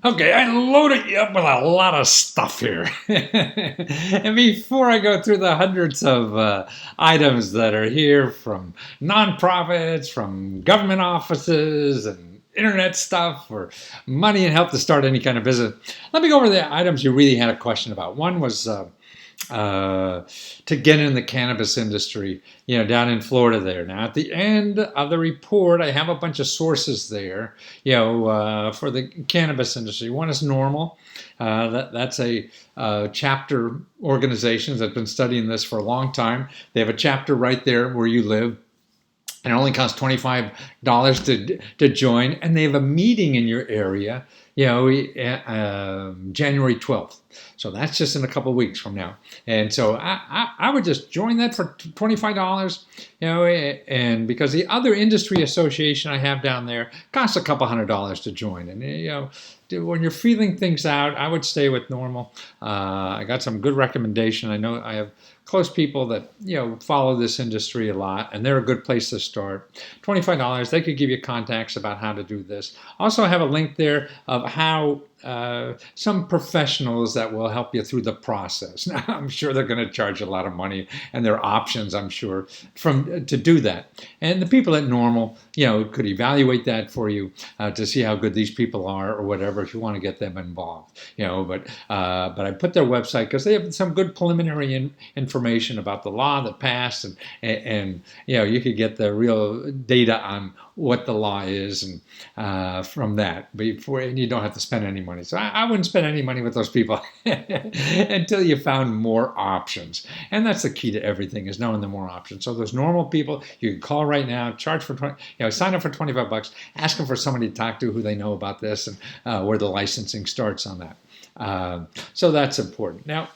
Okay, I loaded you up with a lot of stuff here. And before I go through the hundreds of items that are here from nonprofits, from government offices, and internet stuff for money and help to start any kind of business, let me go over the items you really had a question about. One was uh, to get in the cannabis industry, down in Florida there. Now, at the end of the report, I have a bunch of sources there, for the cannabis industry. One is Normal. That's a chapter organization that's been studying this for a long time. They have a chapter right there where you live. And it only costs $25 to join, and they have a meeting in your area, January 12th. So that's just in a couple of weeks from now. And so I would just join that for $25, and because the other industry association I have down there costs a couple $100 to join. And, when you're feeling things out, I would stay with Normal. I got some good recommendation. I know I have close people that follow this industry a lot, and they're a good place to start. $25, they could give you contacts about how to do this. Also, I have a link there of how some professionals that will help you through the process. Now, I'm sure they're going to charge a lot of money, and there are options, I'm sure, to do that. And the people at Normal, could evaluate that for you to see how good these people are or whatever, if you want to get them involved. But I put their website because they have some good preliminary information about the law that passed, and you could get the real data on what the law is, and from that before, and you don't have to spend any money. So I wouldn't spend any money with those people until you found more options. And that's the key to everything, is knowing the more options. So those Normal people, you can call right now, charge for sign up for $25, ask them for somebody to talk to who they know about this, and where the licensing starts on that. So that's important. Now,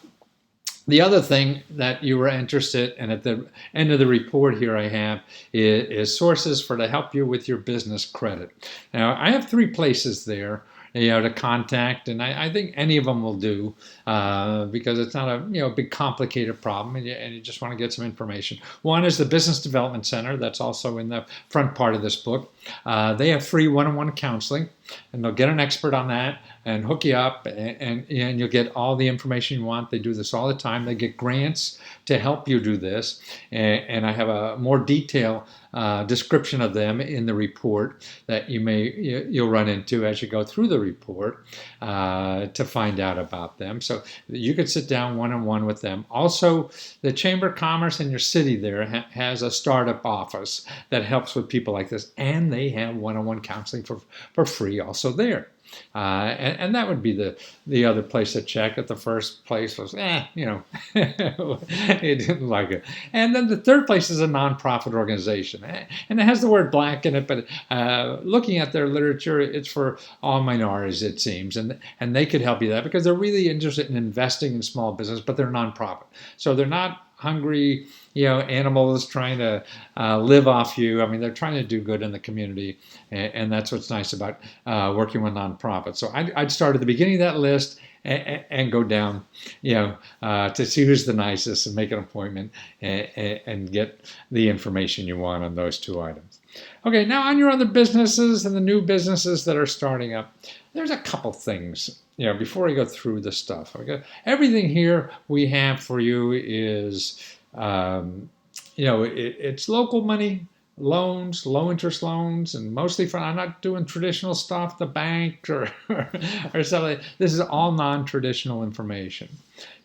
the other thing that you were interested in at the end of the report here I have is sources to help you with your business credit. Now, I have 3 places there to contact, and I think any of them will do, because it's not a big complicated problem, and you just want to get some information. One is the Business Development Center. That's also in the front part of this book. They have free one-on-one counseling, and they'll get an expert on that and hook you up, and you'll get all the information you want. They do this all the time. They get grants to help you do this, and I have a more detailed description of them in the report that you'll run into as you go through the report to find out about them. So you could sit down one-on-one with them. Also, the Chamber of Commerce in your city there has a startup office that helps with people like this, and they have one-on-one counseling for free also there. And that would be the other place to check. At the first place was, it didn't like it. And then the third place is a nonprofit organization. And it has the word black in it, but looking at their literature, it's for all minorities, it seems. And they could help you that because they're really interested in investing in small business, but they're nonprofit. So they're not hungry, animals trying to live off you. I mean, they're trying to do good in the community, and that's what's nice about working with nonprofits. So I'd start at the beginning of that list and go down, to see who's the nicest and make an appointment and get the information you want on those 2 items. Okay, now on your other businesses and the new businesses that are starting up, there's a couple things. Before I go through the stuff, okay, everything here we have for you is, it's local money, loans, low interest loans, and mostly I'm not doing traditional stuff, the bank or something. This is all non-traditional information.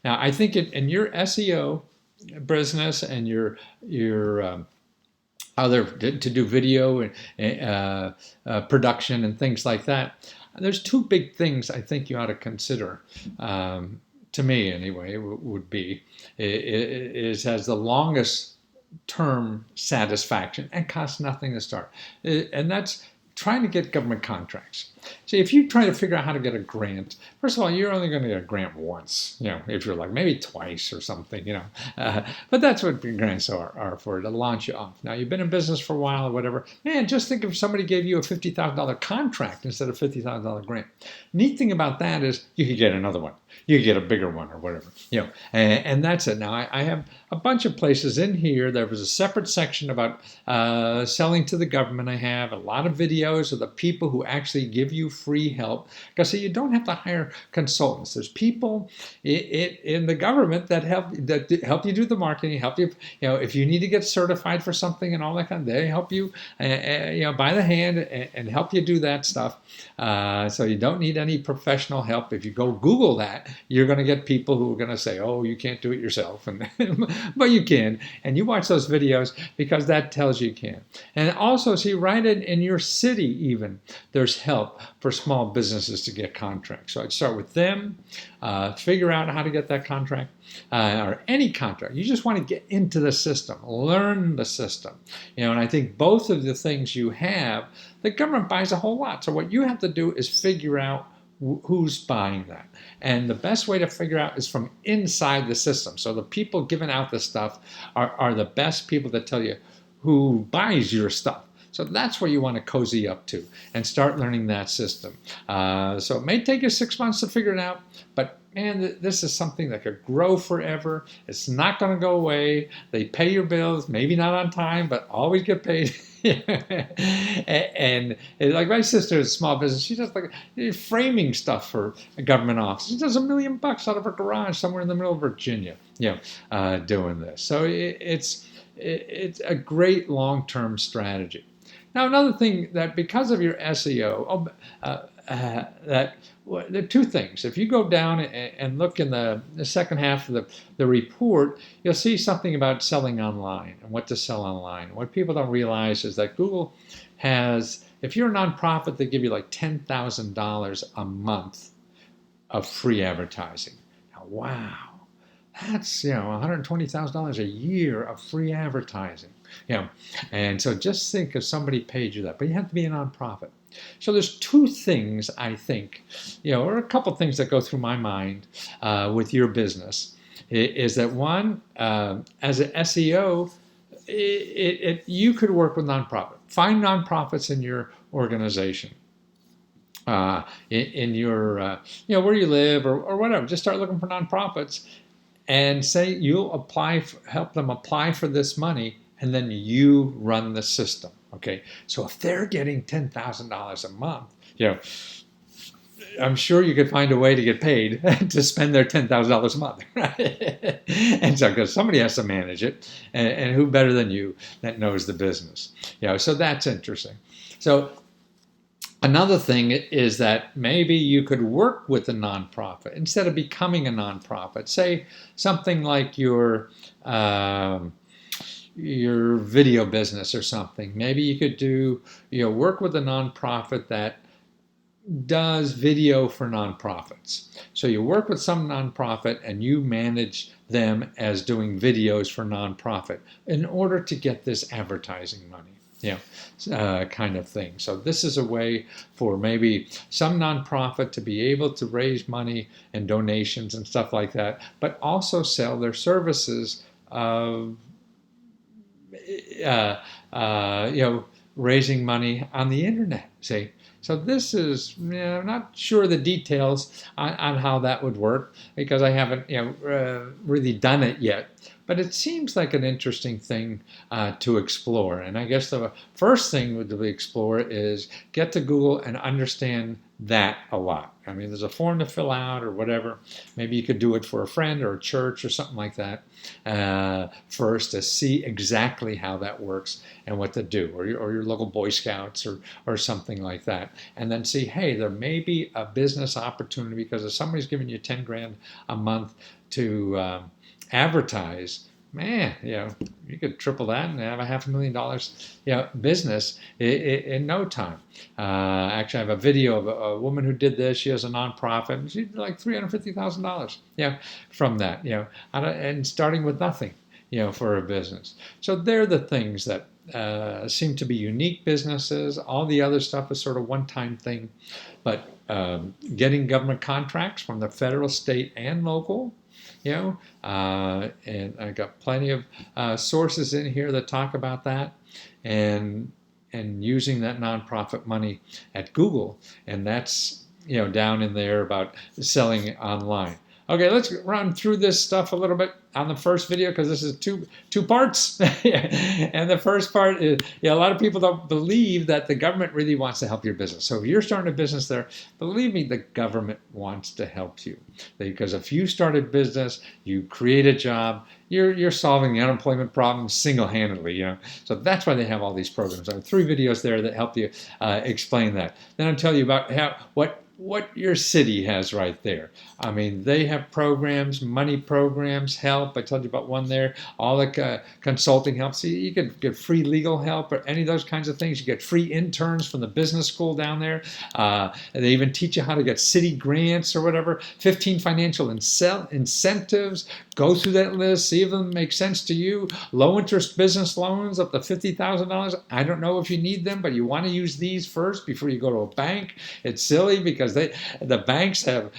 Now, I think in your SEO business and your other to do video and production and things like that, there's 2 big things I think you ought to consider. To me, anyway, would be it has the longest term satisfaction and costs nothing to start, and that's trying to get government contracts. See, if you try to figure out how to get a grant, first of all, you're only going to get a grant once, if you're like maybe twice or something, but that's what grants are for, to launch you off. Now, you've been in business for a while or whatever, man, just think if somebody gave you a $50,000 contract instead of $50,000 grant. Neat thing about that is you could get another one. You could get a bigger one or whatever, and that's it. Now, I have a bunch of places in here. There was a separate section about selling to the government. I have a lot of videos of the people who actually give give you free help, because so you don't have to hire consultants. There's people in the government that help you do the marketing, help you, if you need to get certified for something and all that kind of, they help you, by the hand and help you do that stuff. So you don't need any professional help. If you go Google that, you're going to get people who are going to say, oh, you can't do it yourself, but you can, and you watch those videos because that tells you can. And also, see, right in your city even, there's help for small businesses to get contracts. So I'd start with them, figure out how to get that contract, or any contract. You just want to get into the system, learn the system. And I think both of the things you have, the government buys a whole lot. So what you have to do is figure out who's buying that. And the best way to figure out is from inside the system. So the people giving out the stuff are the best people that tell you who buys your stuff. So that's where you want to cozy up to and start learning that system. So it may take you 6 months to figure it out, but man, this is something that could grow forever. It's not going to go away. They pay your bills, maybe not on time, but always get paid. and like my sister is a small business. She does like framing stuff for a government office. She does $1 million out of her garage somewhere in the middle of Virginia, doing this. So it's a great long-term strategy. Now, another thing that because of your SEO, there are two things. If you go down and look in the second half of the report, you'll see something about selling online and what to sell online. What people don't realize is that Google has, if you're a nonprofit, they give you like $10,000 a month of free advertising. Now, wow. That's $120,000 a year of free advertising. And so just think if somebody paid you that, but you have to be a nonprofit. So there's two things I think, or a couple things that go through my mind with your business. Is that one, as an SEO, you could work with nonprofit. Find nonprofits in your organization. In your, where you live or whatever. Just start looking for nonprofits and say you'll help them apply for this money, and then you run the system. Okay, so if they're getting $10,000 a month, I'm sure you could find a way to get paid to spend their $10,000 a month, right? And so, because somebody has to manage it, and who better than you that knows the business? So that's interesting. So another thing is that maybe you could work with a nonprofit instead of becoming a nonprofit. Say something like your video business or something. Maybe you could work with a nonprofit that does video for nonprofits. So you work with some nonprofit and you manage them as doing videos for nonprofit in order to get this advertising money. Kind of thing. So this is a way for maybe some nonprofit to be able to raise money and donations and stuff like that, but also sell their services of raising money on the internet. See, so this is, I'm not sure the details on how that would work because I haven't really done it yet. But it seems like an interesting thing to explore. And I guess the first thing to explore is get to Google and understand that a lot. I mean, there's a form to fill out or whatever. Maybe you could do it for a friend or a church or something like that first to see exactly how that works and what to do, or your local Boy Scouts or something like that. And then see, hey, there may be a business opportunity because if somebody's giving you 10 grand a month to advertise, man, you could triple that and have a $500,000 business in no time. Actually, I have a video of a woman who did this. She has a nonprofit, and she did like $350,000, from that, and starting with nothing, for a business. So they're the things that seem to be unique businesses. All the other stuff is sort of one-time thing, but getting government contracts from the federal, state, and local. And I got plenty of sources in here that talk about that, and using that nonprofit money at Google, and that's down in there about selling online. Okay, let's run through this stuff a little bit on the first video because this is two parts. And the first part is, a lot of people don't believe that the government really wants to help your business. So if you're starting a business there, believe me, the government wants to help you. Because if you start a business, you create a job, you're solving the unemployment problem single-handedly, So that's why they have all these programs. I have 3 videos there that help you explain that. Then I'll tell you about what your city has right there. I mean, they have programs, money programs, help. I told you about one there. All the consulting help. See, you could get free legal help or any of those kinds of things. You get free interns from the business school down there. They even teach you how to get city grants or whatever. 15 financial incentives. Go through that list. See if them make sense to you. Low interest business loans up to $50,000. I don't know if you need them, but you want to use these first before you go to a bank. It's silly because the banks have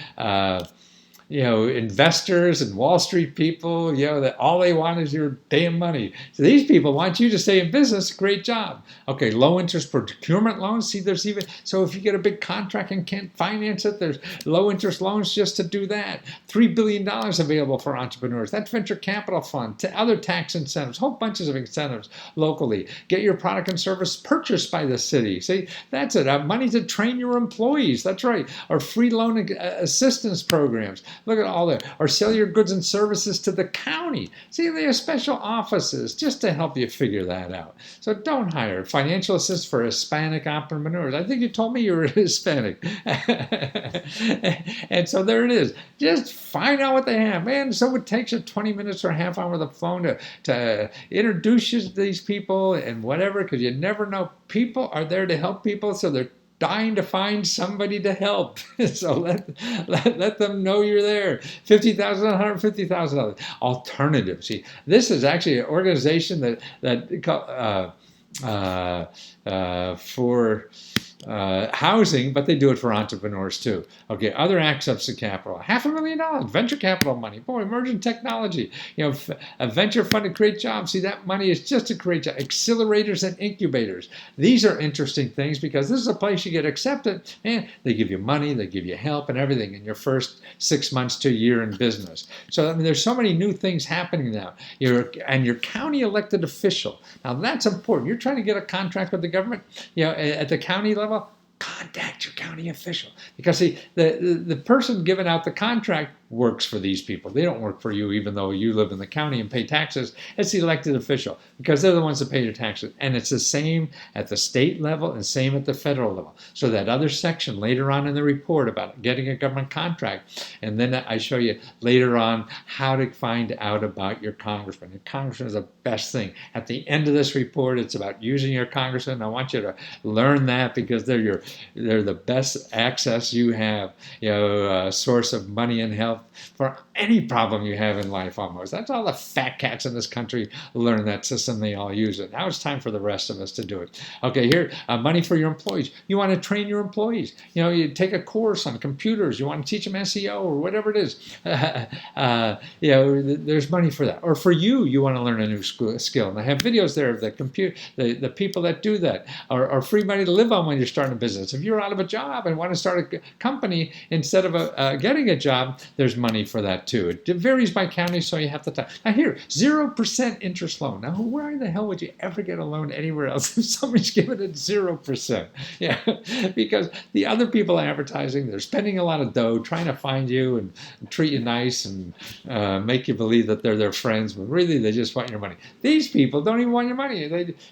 investors and Wall Street people, that all they want is your damn money. So these people want you to stay in business. Great job. Okay, low interest procurement loans. See, there's even, so if you get a big contract and can't finance it, there's low interest loans just to do that. $3 billion available for entrepreneurs. That's venture capital fund, to other tax incentives, whole bunches of incentives locally. Get your product and service purchased by the city. See, that's it. Money to train your employees. That's right. Or free loan assistance programs. Look at all that. Or sell your goods and services to the county. See, they have special offices just to help you figure that out. So don't hire. Financial assistance for Hispanic entrepreneurs. I think you told me you were Hispanic. And so there it is. Just find out what they have. Man, so it takes you 20 minutes or a half hour on the phone to introduce you to these people and whatever, because you never know. People are there to help people, so they're dying to find somebody to help. So let them know you're there. $50,000, $150,000. Alternative. See, this is actually an organization for housing, but they do it for entrepreneurs too. Okay, other access to capital, $500,000 venture capital money. Boy, emerging technology. A venture fund to create jobs. See, that money is just to create jobs. Accelerators and incubators. These are interesting things because this is a place you get accepted, and they give you money, they give you help and everything in your first 6 months to a year in business. So I mean, there's so many new things happening now. Your county elected official. Now that's important. You're trying to get a contract with the government, at the county level. Contact your county official, because see, the person giving out the contract works for these people. They don't work for you, even though you live in the county and pay taxes. It's the elected official, because they're the ones that pay your taxes. And it's the same at the state level and same at the federal level. So that other section later on in the report about getting a government contract, and then I show you later on how to find out about your congressman. Your congressman is the best thing. At the end of this report, it's about using your congressman. I want you to learn that, because they're the best access you have, source of money and help for any problem you have in life almost. That's all the fat cats in this country learn that system. They all use it. Now it's time for the rest of us to do it. Okay, here, money for your employees. You want to train your employees. You take a course on computers. You want to teach them SEO or whatever it is. There's money for that. Or for you want to learn a new skill. And I have videos there of the people that do that. Or free money to live on when you're starting a business. If you're out of a job and want to start a company instead of getting a job, there's money for that too. It varies by county, so you have to talk. Now here, 0% interest loan. Now where the hell would you ever get a loan anywhere else if somebody's giving it 0%? Yeah, because the other people advertising, they're spending a lot of dough trying to find you and treat you nice and make you believe that they're their friends, but really they just want your money. These people don't even want your money.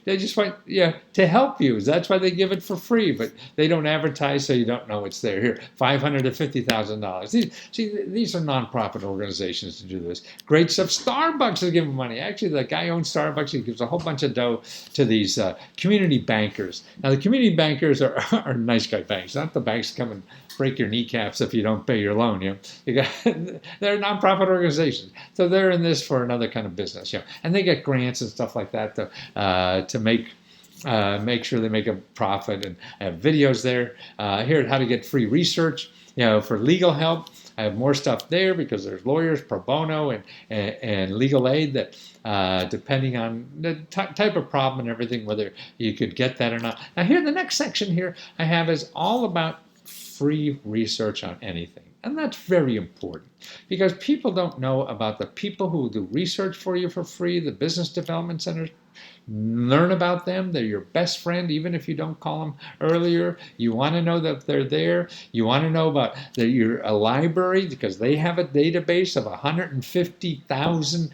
They just want to help you. That's why they give it for free, but they don't advertise, so you don't know it's there. Here, $500,000 to $50,000. These are nonprofit organizations to do this. Great stuff. Starbucks is giving money. Actually, the guy who owns Starbucks, he gives a whole bunch of dough to these community bankers. Now, the community bankers are nice guy banks, not the banks that come and break your kneecaps if you don't pay your loan. They're nonprofit organizations, so they're in this for another kind of business. And they get grants and stuff like that to make sure they make a profit. And I have videos there here how to get free research, for legal help. I have more stuff there because there's lawyers, pro bono, and legal aid that depending on the type of problem and everything, whether you could get that or not. Now here, the next section here I have is all about free research on anything. And that's very important because people don't know about the people who do research for you for free, the business development centers. Learn about them. They're your best friend, even if you don't call them earlier. You want to know that they're there. You want to know about that you're a library because they have a database of 150,000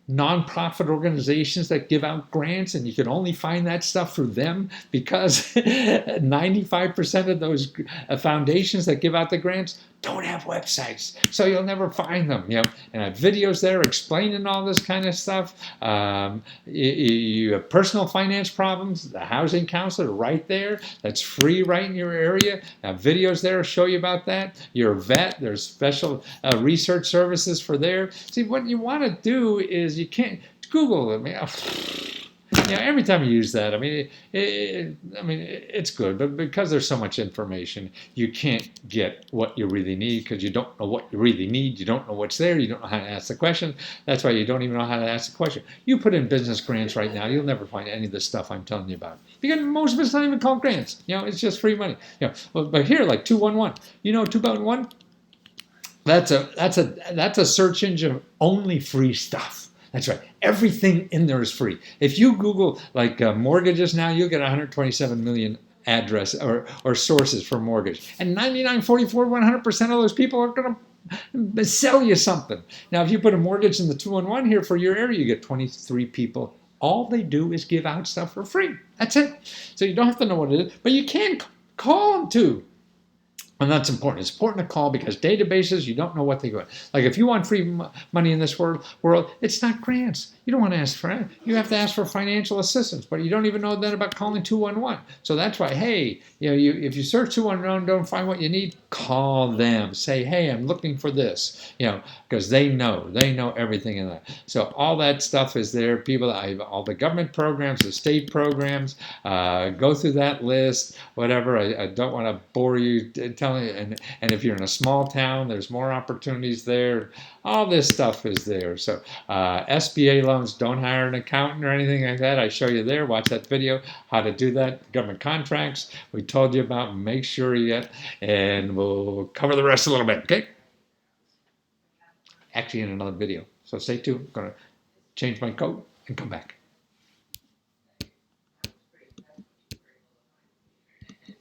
nonprofit organizations that give out grants, and you can only find that stuff through them because 95% of those foundations that give out the grants don't have websites, so you'll never find them. And I have videos there explaining all this kind of stuff. You have personal finance problems, the housing counselor right there, that's free right in your area. I have videos there show you about that. You're a vet, there's special research services for there. See, what you want to do is you can't Google it. Every time you use that, it's good, but because there's so much information, you can't get what you really need because you don't know what you really need. You don't know what's there. You don't know how to ask the question. That's why you don't even know how to ask the question. You put in business grants right now, you'll never find any of the stuff I'm telling you about because most of it's not even called grants. It's just free money. But here, like 211. 211. That's a search engine only free stuff. That's right. Everything in there is free. If you Google mortgages now, you'll get 127 million address or sources for mortgage. And 99, 44, 100% of those people are going to sell you something. Now, if you put a mortgage in the 211 here for your area, you get 23 people. All they do is give out stuff for free. That's it. So you don't have to know what it is, but you can call them too. And that's important. It's important to call because databases, you don't know what they go. Like if you want free money in this world, it's not grants. You don't want to ask for it. You have to ask for financial assistance, but you don't even know then about calling 211. So that's why, hey, if you search 211, don't find what you need, call them. Say, hey, I'm looking for this, because they know everything in that. So all that stuff is there. People, all the government programs, the state programs, go through that list, whatever. I don't want to bore you telling you. And if you're in a small town, there's more opportunities there. All this stuff is there. So SBA loans, don't hire an accountant or anything like that. I show you there. Watch that video, how to do that. Government contracts, we told you about. Make sure you get, and we'll cover the rest a little bit, okay? Actually in another video. So stay tuned. I'm going to change my coat and come back.